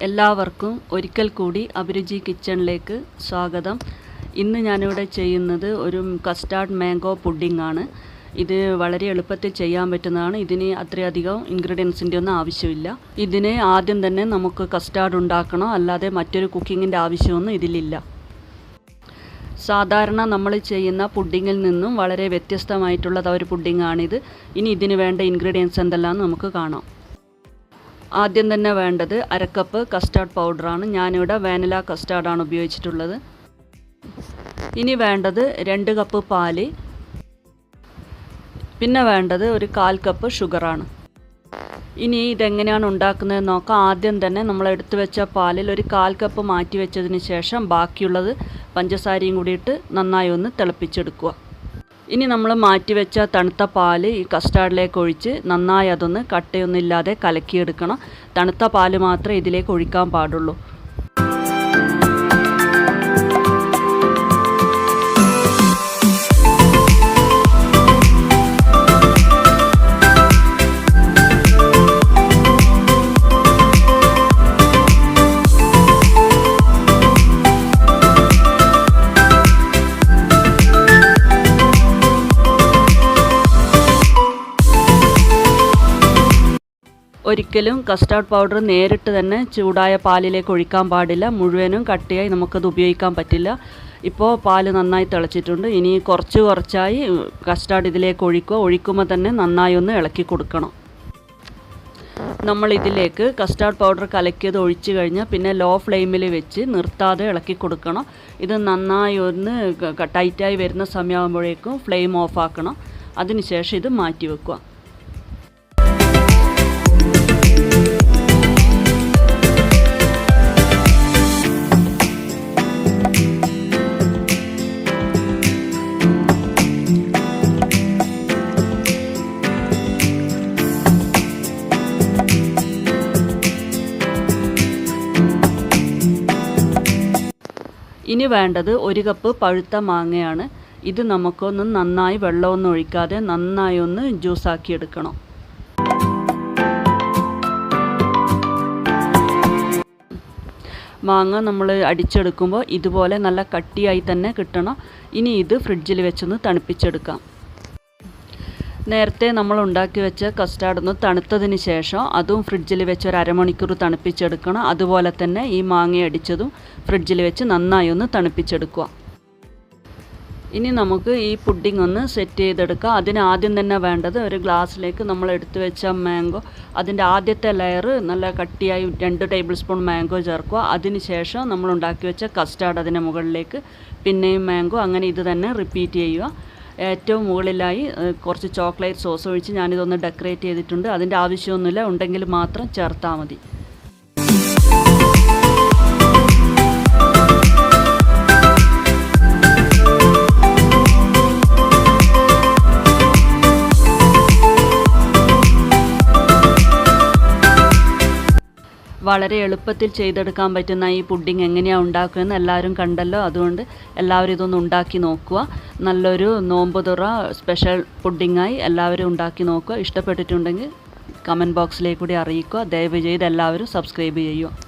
എല്ലാവർക്കും ഒരിക്കൽ കൂടി അഭിരുചി കിച്ചണിലേക്ക് സ്വാഗതം. ഇന്ന് ഞാനിവിടെ ചെയ്യുന്നത് ഒരു കസ്റ്റാർഡ് മാംഗോ പുഡിംഗ് ആണ്. ഇത് വളരെ എളുപ്പത്തിൽ ചെയ്യാൻ പറ്റുന്നതാണ്. ഇതിന് അത്രയധികം ഇൻഗ്രീഡിയൻസിൻ്റെ ഒന്നും ആവശ്യമില്ല. ഇതിന് ആദ്യം തന്നെ നമുക്ക് കസ്റ്റാർഡ് ഉണ്ടാക്കണം, അല്ലാതെ മറ്റൊരു കുക്കിങ്ങിൻ്റെ ആവശ്യമൊന്നും ഇതിലില്ല. സാധാരണ നമ്മൾ ചെയ്യുന്ന പുഡിങ്ങിൽ നിന്നും വളരെ വ്യത്യസ്തമായിട്ടുള്ള ഒരു പുഡിങ്ങാണിത്. ഇനി ഇതിന് വേണ്ട ഇൻഗ്രീഡിയൻസ് എന്തെല്ലാമെന്ന് നമുക്ക് കാണാം. ആദ്യം തന്നെ വേണ്ടത് അരക്കപ്പ് കസ്റ്റാർഡ് പൗഡറാണ്. ഞാനിവിടെ വാനില കസ്റ്റാർഡാണ് ഉപയോഗിച്ചിട്ടുള്ളത്. ഇനി വേണ്ടത് 2 കപ്പ് പാല്, പിന്നെ വേണ്ടത് ഒരു 1/4 കപ്പ് ഷുഗറാണ്. ഇനി ഇതെങ്ങനെയാണ് ഉണ്ടാക്കുന്നതെന്ന് നോക്കാം. ആദ്യം തന്നെ നമ്മൾ എടുത്തു വെച്ച പാലിൽ ഒരു 1/4 കപ്പ് മാറ്റി വെച്ചതിന് ശേഷം ബാക്കിയുള്ളത് പഞ്ചസാരയും കൂടിയിട്ട് നന്നായി ഒന്ന് തിളപ്പിച്ചെടുക്കുക. ഇനി നമ്മൾ മാറ്റിവെച്ച തണുത്ത പാല് ഈ കസ്റ്റാർഡിലേക്ക് ഒഴിച്ച് നന്നായി അതൊന്ന് കട്ടയൊന്നും ഇല്ലാതെ കലക്കിയെടുക്കണം. തണുത്ത പാല് മാത്രമേ ഇതിലേക്ക് ഒഴിക്കാൻ പാടുള്ളൂ. ഒരിക്കലും കസ്റ്റാർഡ് പൗഡർ നേരിട്ട് തന്നെ ചൂടായ പാലിലേക്ക് ഒഴിക്കാൻ പാടില്ല. മുഴുവനും കട്ടിയായി നമുക്കത് ഉപയോഗിക്കാൻ പറ്റില്ല. ഇപ്പോൾ പാല് നന്നായി തിളച്ചിട്ടുണ്ട്. ഇനി കുറച്ചായി കസ്റ്റാർഡ് ഇതിലേക്ക് ഒഴിക്കുക. ഒഴിക്കുമ്പോൾ തന്നെ നന്നായി ഒന്ന് ഇളക്കി കൊടുക്കണം. നമ്മൾ ഇതിലേക്ക് കസ്റ്റാർഡ് പൗഡർ കലക്കിയത് ഒഴിച്ചു കഴിഞ്ഞാൽ പിന്നെ ലോ ഫ്ലെയിമിൽ വെച്ച് നിർത്താതെ ഇളക്കി കൊടുക്കണം. ഇത് നന്നായി ഒന്ന് ടൈറ്റായി വരുന്ന സമയമാകുമ്പോഴേക്കും ഫ്ലെയിം ഓഫ് ആക്കണം. അതിനുശേഷം ഇത് മാറ്റി വെക്കുക. ഇനി വേണ്ടത് 1 കപ്പ് പഴുത്ത മാങ്ങയാണ്. ഇത് നമുക്കൊന്ന് നന്നായി വെള്ളമൊന്നും ഒഴിക്കാതെ നന്നായി ഒന്ന് ജ്യൂസാക്കി എടുക്കണം. മാങ്ങ നമ്മൾ അടിച്ചെടുക്കുമ്പോൾ ഇതുപോലെ നല്ല കട്ടിയായി തന്നെ കിട്ടണം. ഇനി ഇത് ഫ്രിഡ്ജിൽ വെച്ചൊന്ന് തണുപ്പിച്ചെടുക്കാം. നേരത്തെ നമ്മൾ ഉണ്ടാക്കി വെച്ച കസ്റ്റാർഡ് ഒന്ന് തണുത്തതിന് ശേഷം അതും ഫ്രിഡ്ജിൽ വെച്ച് ഒരു അരമണിക്കൂർ തണുപ്പിച്ചെടുക്കണം. അതുപോലെ തന്നെ ഈ മാങ്ങ അടിച്ചതും ഫ്രിഡ്ജിൽ വെച്ച് നന്നായി ഒന്ന് തണുപ്പിച്ചെടുക്കുക. ഇനി നമുക്ക് ഈ പുഡിംഗ് ഒന്ന് സെറ്റ് ചെയ്തെടുക്കാം. അതിന് ആദ്യം തന്നെ വേണ്ടത് ഒരു ഗ്ലാസ്സിലേക്ക് നമ്മൾ എടുത്തു വെച്ച മാംഗോ, അതിൻ്റെ ആദ്യത്തെ ലെയർ നല്ല കട്ടിയായി 2 ടേബിൾ സ്പൂൺ മാംഗോ ചേർക്കുക. അതിന് ശേഷം നമ്മൾ ഉണ്ടാക്കി വെച്ച കസ്റ്റാർഡ് അതിന് മുകളിലേക്ക്, പിന്നെയും മാംഗോ, അങ്ങനെ ഇത് തന്നെ റിപ്പീറ്റ് ചെയ്യുക. ഏറ്റവും മുകളിലായി കുറച്ച് ചോക്ലേറ്റ് സോസ് ഒഴിച്ച് ഞാനിതൊന്ന് ഡെക്കറേറ്റ് ചെയ്തിട്ടുണ്ട്. അതിൻ്റെ ആവശ്യമൊന്നുമില്ല, ഉണ്ടെങ്കിൽ മാത്രം ചേർത്താൽ മതി. വളരെ എളുപ്പത്തിൽ ചെയ്തെടുക്കാൻ പറ്റുന്ന ഈ പുഡിംഗ് എങ്ങനെയാണ് ഉണ്ടാക്കുകയെന്ന് എല്ലാവരും കണ്ടല്ലോ. അതുകൊണ്ട് എല്ലാവരും ഇതൊന്ന് ഉണ്ടാക്കി നോക്കുക. നല്ലൊരു നോമ്പ് തുറ സ്പെഷ്യൽ പുഡിംഗായി എല്ലാവരും ഉണ്ടാക്കി നോക്കുക. ഇഷ്ടപ്പെട്ടിട്ടുണ്ടെങ്കിൽ കമൻറ്റ് ബോക്സിലേക്ക് കൂടി അറിയിക്കുക. ദയവ് ചെയ്ത് എല്ലാവരും സബ്സ്ക്രൈബ് ചെയ്യുക.